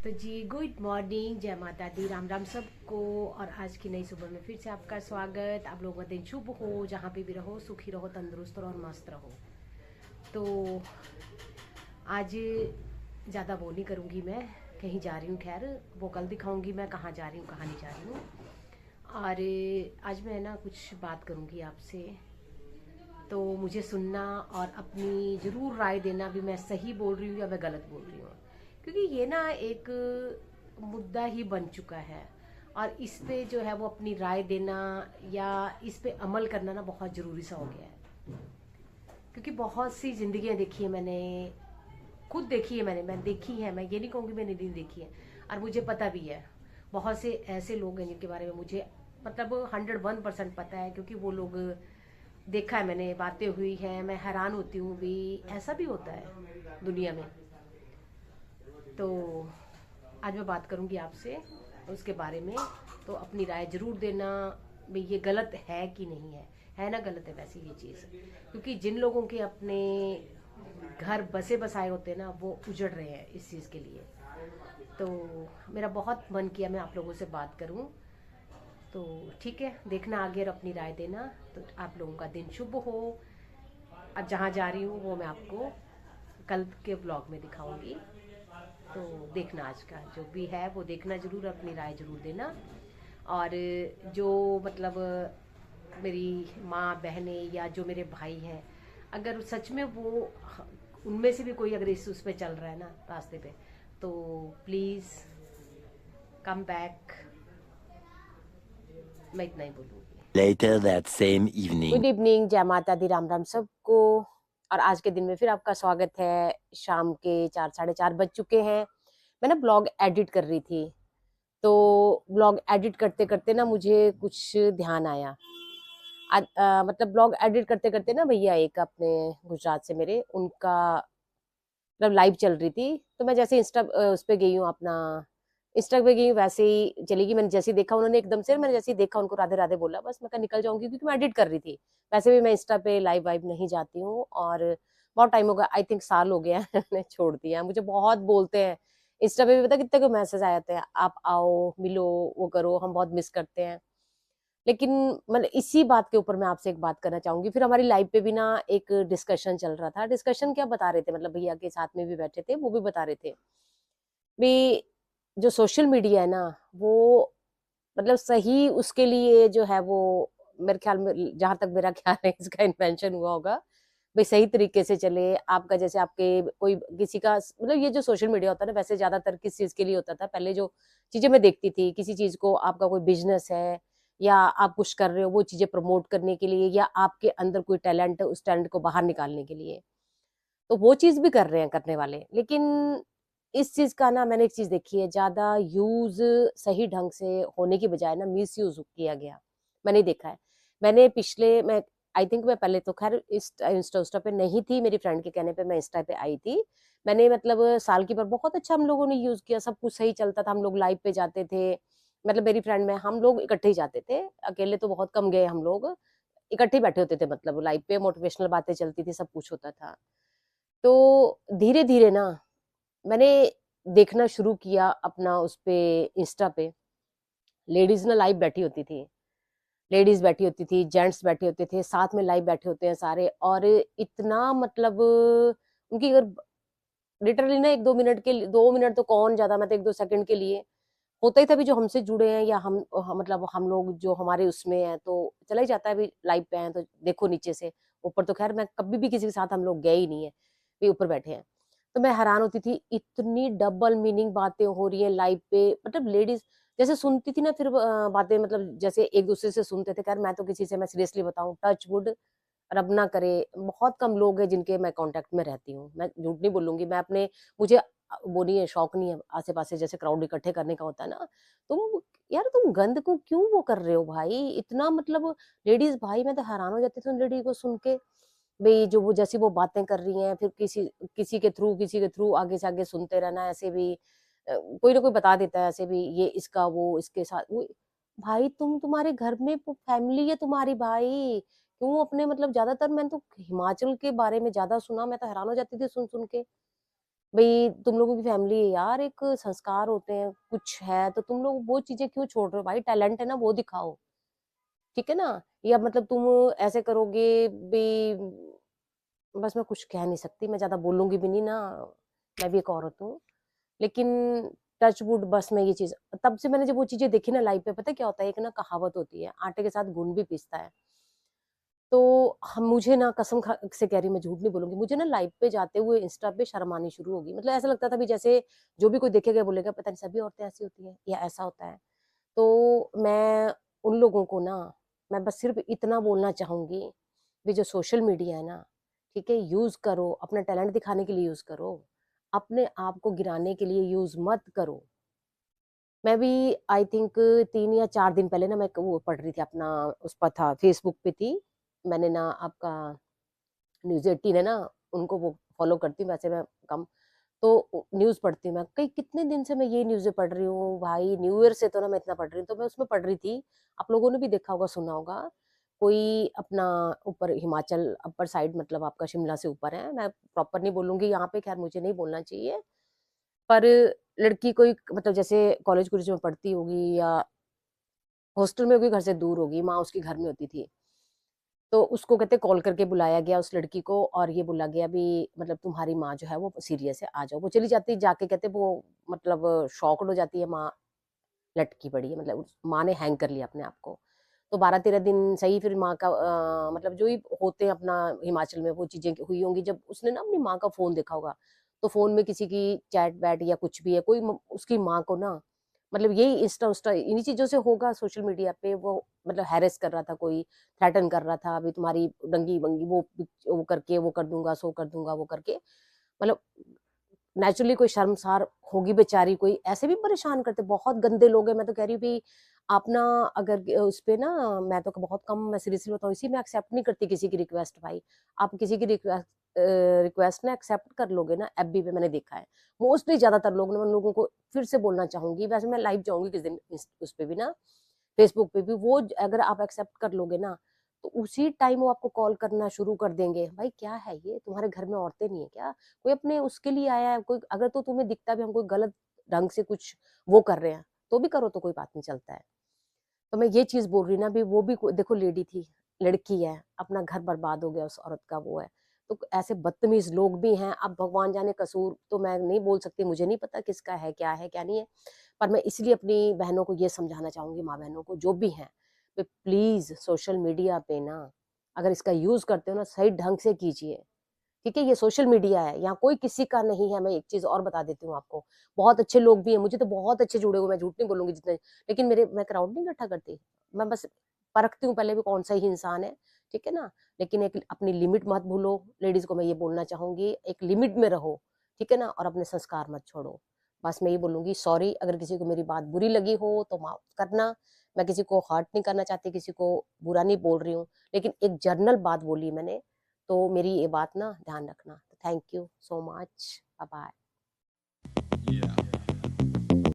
तो जी good morning, जय माता दी, राम राम सबको। और आज की नई सुबह में फिर से आपका स्वागत। आप लोगों का दिन शुभ हो, जहाँ पे भी रहो सुखी रहो, तंदुरुस्त रहो और मस्त रहो। तो आज ज़्यादा वो नहीं करूँगी, मैं कहीं जा रही हूँ। खैर वो कल दिखाऊँगी मैं कहाँ जा रही हूँ कहाँ नहीं जा रही हूँ। और आज मैं ना कुछ बात करूँगी आपसे, तो मुझे सुनना और अपनी ज़रूर राय देना भी मैं सही बोल रही हूँ या मैं गलत बोल रही हूँ। क्योंकि ये ना एक मुद्दा ही बन चुका है और इस पे जो है वो अपनी राय देना या इस पे अमल करना ना बहुत ज़रूरी सा हो गया है। क्योंकि बहुत सी ज़िंदगियाँ देखी है मैंने, खुद देखी है मैंने देखी है, मैं ये नहीं कहूँगी मैंने नहीं देखी है। और मुझे पता भी है बहुत से ऐसे लोग हैं जिनके बारे में मुझे मतलब 101% पता है, क्योंकि वो लोग देखा है मैंने, बातें हुई हैं, मैं हैरान होती हूँ भी ऐसा भी होता है दुनिया में। तो आज मैं बात करूँगी आपसे उसके बारे में, तो अपनी राय ज़रूर देना भी ये गलत है कि नहीं है ना गलत है वैसे ये चीज़। क्योंकि जिन लोगों के अपने घर बसे बसाए होते हैं ना, वो उजड़ रहे हैं इस चीज़ के लिए। तो मेरा बहुत मन किया मैं आप लोगों से बात करूं। तो ठीक है, देखना आगे और अपनी राय देना। तो आप लोगों का दिन शुभ हो। अब जहाँ जा रही हूँ वो मैं आपको कल के ब्लॉग में दिखाऊंगी। तो देखना आज का जो भी है वो देखना ज़रूर, अपनी राय ज़रूर देना। और जो मतलब मेरी माँ बहनें या जो मेरे भाई हैं, अगर सच में वो उनमें से भी कोई अगर इस उस पे चल रहा है ना रास्ते पे, तो प्लीज़ कम बैक। मैं इतना ही बोलूँगी। Later that same evening. Good evening, जय माता दी, राम राम सबको। और आज के दिन में फिर आपका स्वागत है। शाम के 4 साढ़े 4 बज चुके हैं। मैं ना ब्लॉग एडिट कर रही थी, तो ब्लॉग एडिट करते करते ना मुझे कुछ ध्यान आया। मतलब ब्लॉग एडिट करते करते ना भैया एक अपने गुजरात से मेरे, उनका मतलब लाइव चल रही थी। तो मैं जैसे इंस्टा उस पे गई हूँ, अपना इंस्टा पे गई हूँ, वैसे ही चलेगी। मैंने जैसे ही देखा उन्होंने एकदम से, मैंने जैसे ही देखा उनको राधे राधे बोला, बस मैं कहा निकल जाऊंगी क्योंकि मैं एडिट कर रही थी। वैसे भी मैं इंस्टा पे लाइव वाइव नहीं जाती हूँ और बहुत टाइम हो गया, आई थिंक साल हो गया मैंने छोड़ दिया। मुझे बहुत बोलते हैं इंस्टा पे भी, पता कितने को मैसेज आए थे, आप आओ मिलो वो करो, हम बहुत मिस करते हैं। लेकिन मतलब इसी बात के ऊपर मैं आपसे एक बात करना चाहूंगी। फिर हमारी लाइव पे भी ना एक डिस्कशन चल रहा था। डिस्कशन क्या बता रहे थे, मतलब भैया के साथ में भी बैठे थे, वो भी बता रहे थे भी जो सोशल मीडिया है ना, वो मतलब सही उसके लिए जो है वो, मेरे ख्याल में जहां तक मेरा ख्याल है इसका इन्वेंशन हुआ होगा भाई सही तरीके से चले। आपका जैसे आपके कोई किसी का मतलब ये जो सोशल मीडिया होता है ना, वैसे ज्यादातर किस चीज के लिए होता था पहले, जो चीजें मैं देखती थी, किसी चीज को, आपका कोई बिजनेस है या आप कुछ कर रहे हो वो चीजें प्रमोट करने के लिए, या आपके अंदर कोई टैलेंट है उस टैलेंट को बाहर निकालने के लिए, तो वो चीज भी कर रहे हैं करने वाले। लेकिन इस चीज का ना मैंने एक चीज देखी है, ज्यादा यूज सही ढंग से होने की बजाय ना मिस यूज किया गया, मैंने देखा है। मैंने पिछले मैं आई थिंक मैं पहले तो खैर इस इंस्टा उस्टा पे नहीं थी, मेरी फ्रेंड के कहने पे मैं इंस्टा पे आई थी। मैंने मतलब साल की पर बहुत अच्छा हम लोगों ने यूज किया, सब कुछ सही चलता था, हम लोग लाइव पे जाते थे। मतलब मेरी फ्रेंड में हम लोग इकट्ठे ही जाते थे, अकेले तो बहुत कम गए हम लोग, इकट्ठे ही बैठे होते थे, मतलब लाइव पे मोटिवेशनल बातें चलती थी, सब कुछ होता था। तो धीरे धीरे ना मैंने देखना शुरू किया अपना उस पे इंस्टा पे, लेडीज ना लाइव बैठी होती थी, लेडीज बैठी होती थी, जेंट्स बैठे होते थे, साथ में लाइव बैठे होते हैं सारे। और इतना मतलब उनकी अगर लिटरली ना 1-2 मिनट के लिए, 2 मिनट तो कौन ज्यादा, मैं तो 1-2 सेकंड के लिए होता ही था भी, जो हमसे जुड़े हैं या मतलब हम लोग जो हमारे उसमें हैं, तो चला ही जाता है भी लाइव पे हैं तो देखो नीचे से ऊपर। तो खैर मैं कभी भी किसी के साथ हम लोग गए ही नहीं है, भी ऊपर बैठे हैं। तो मैं हैरान होती थी, इतनी डबल मीनिंग बातें हो रही हैं लाइव पे। मतलब लेडीज जैसे सुनती थी ना, फिर बातें मतलब जैसे एक दूसरे से सुनते थे। खैर मैं तो किसी से, मैं सीरियसली बताऊं, टच वुड रब ना करे, बहुत कम लोग हैं जिनके मैं कांटेक्ट में रहती हूँ। मैं झूठ नहीं बोलूंगी, मैं अपने, मुझे वो नहीं है, शौक नहीं है आसे पासे जैसे क्राउड इकट्ठे करने का होता है ना। तुम यार तुम गंद को क्यों वो कर रहे हो भाई इतना, मतलब लेडीज भाई, मैं तो हैरान हो जाती थी उन लेडी को सुन के भाई, जो वो जैसी वो बातें कर रही हैं, फिर किसी के थ्रू आगे से आगे सुनते रहना। ऐसे भी कोई ना कोई बता देता है ऐसे भी, ये इसका वो इसके साथ वो। भाई तुम्हारे घर में फैमिली है तुम्हारी भाई, क्यों अपने मतलब ज्यादातर मैंने तो हिमाचल के बारे में ज्यादा सुना, मैं तो हैरान हो जाती थी सुन सुन के भई तुम लोगों की फैमिली है यार, एक संस्कार होते हैं, कुछ है तो तुम लोग वो चीज़ें क्यों छोड़ रहे हो भाई? टैलेंट है ना वो दिखाओ, ठीक है ना? या मतलब तुम ऐसे करोगे भई, बस मैं कुछ कह नहीं सकती, मैं ज़्यादा बोलूँगी भी नहीं ना, मैं भी एक औरत हूँ। लेकिन टच वुड बस मैं ये चीज़ तब से मैंने जब वो चीज़ें देखी ना लाइफ़ में, पता है क्या होता है? एक ना कहावत होती है, आटे के साथ घुन भी पिसता है। तो हम मुझे ना कसम खा से कह रही हूँ, मैं झूठ नहीं बोलूँगी, मुझे ना लाइव पे जाते हुए इंस्टा पे शर्म आनी शुरू हो गई। मतलब ऐसा लगता था भी जैसे जो भी कोई देखेगा बोलेगा पता नहीं सभी औरतें ऐसी होती हैं या ऐसा होता है। तो मैं उन लोगों को ना, मैं बस सिर्फ़ इतना बोलना चाहूँगी, ये जो सोशल मीडिया है ना, ठीक है? यूज़ करो, अपना टैलेंट दिखाने के लिए यूज़ करो, अपने आप को गिराने के लिए यूज़ मत करो। मैं भी आई थिंक 3 या 4 दिन पहले ना मैं वो पढ़ रही थी अपना, उस पर था फेसबुक पे थी। मैंने ना आपका न्यूज़ 18 है ना, उनको वो फ़ॉलो करती हूँ वैसे मैं कम, तो न्यूज़ पढ़ती हूँ मैं। कई कितने दिन से मैं ये न्यूज़ें पढ़ रही हूँ भाई, न्यू ईयर से तो ना मैं इतना पढ़ रही हूँ, तो मैं उसमें पढ़ रही थी, आप लोगों ने भी देखा होगा, सुना होगा, कोई अपना ऊपर हिमाचल अपर साइड मतलब आपका शिमला से ऊपर है, मैं प्रॉपर नहीं बोलूँगी यहाँ पे, ख़ैर मुझे नहीं बोलना चाहिए। पर लड़की कोई मतलब जैसे कॉलेज-वॉलेज में पढ़ती होगी या हॉस्टल में होगी, घर से दूर होगी, माँ उसकी घर में होती थी। तो उसको कहते कॉल करके बुलाया गया उस लड़की को और ये बोला गया भी मतलब तुम्हारी माँ जो है वो सीरियस है, आ जाओ। वो चली जाती, जाके कहते वो मतलब शॉक्ड हो जाती है माँ, लटकी पड़ी है, मतलब उस माँ ने हैंग कर लिया अपने आप को। तो 12-13 दिन सही, फिर माँ का मतलब जो ही होते हैं अपना हिमाचल में वो चीज़ें हुई होंगी, जब उसने ना अपनी माँ का फ़ोन देखा होगा, तो फ़ोन में किसी की चैट-वैट या कुछ भी है, कोई म उसकी माँ को ना मतलब यही इंस्टा-उस्टा इन्हीं चीज़ों से होगा, सोशल मीडिया पे वो मतलब हैरेस कर रहा था कोई, थ्रेटन कर रहा था, अभी तुम्हारी नंगी-वंगी वो करके वो कर दूँगा, सो कर दूँगा, वो करके मतलब नेचुरली कोई शर्मसार होगी बेचारी, कोई ऐसे भी परेशान करते, बहुत गंदे लोग हैं। मैं तो कह रही हूँ भी आप ना अगर उस पे ना, मैं तो बहुत कम, मैं सीरियसली बताऊँ, इसी में एक्सेप्ट नहीं करती किसी की रिक्वेस्ट भाई। आप किसी की रिक्वेस्ट ना एक्सेप्ट कर लोगे ना, एफबी पे मैंने देखा है। मोस्टली ज़्यादातर लोग ना, मैं उन लोगों को फिर से बोलना चाहूँगी, वैसे मैं लाइव जाऊँगी किसी दिन इस उस पे भी ना, फेसबुक पे भी, वो अगर आप एक्सेप्ट कर लोगे ना, तो उसी टाइम वो आपको कॉल करना शुरू कर देंगे। भाई क्या है ये? तुम्हारे घर में औरतें नहीं है क्या? कोई अपने उसके लिए आया है, कोई अगर तो तुम्हें दिखता भी हम कोई गलत ढंग से कुछ वो कर रहे हैं, तो भी करो, तो कोई बात नहीं, चलता है। तो मैं ये चीज़ बोल रही ना भी, वो भी देखो लेडी थी, लड़की है, अपना घर बर्बाद हो गया उस औरत का, वो है। तो ऐसे बदतमीज़ लोग भी हैं, अब भगवान जाने कसूर तो मैं नहीं बोल सकती, मुझे नहीं पता किसका है, क्या नहीं है। पर मैं इसलिए अपनी बहनों को ये समझाना चाहूँगी, माँ-बहनों को जो भी हैं, कि प्लीज़ सोशल मीडिया पे ना अगर इसका यूज़ करते हो ना, सही ढंग से कीजिए। ठीक है? ये सोशल मीडिया है, यहाँ कोई किसी का नहीं है। मैं एक चीज़ और बता देती हूँ आपको, बहुत अच्छे लोग भी हैं, मुझे तो बहुत अच्छे जुड़े हुए, मैं झूठ नहीं बोलूँगी जितने, लेकिन मैं क्राउड नहीं इकट्ठा करती। मैं बस परखती हूँ पहले भी कौन-सा ही इंसान है, ठीक है ना? लेकिन एक अपनी लिमिट मत भूलो, लेडीज़ को मैं ये बोलना चाहूँगी, एक लिमिट में रहो, ठीक है ना? और अपने संस्कार मत छोड़ो। बस मैं ये बोलूँगी, सॉरी अगर किसी को मेरी बात बुरी लगी हो तो माफ़ करना, मैं किसी को हर्ट नहीं करना चाहती, किसी को बुरा नहीं बोल रही हूँ, लेकिन एक जनरल बात बोली मैंने, तो मेरी ये बात ना ध्यान रखना। Thank you so much. Bye bye. Yeah.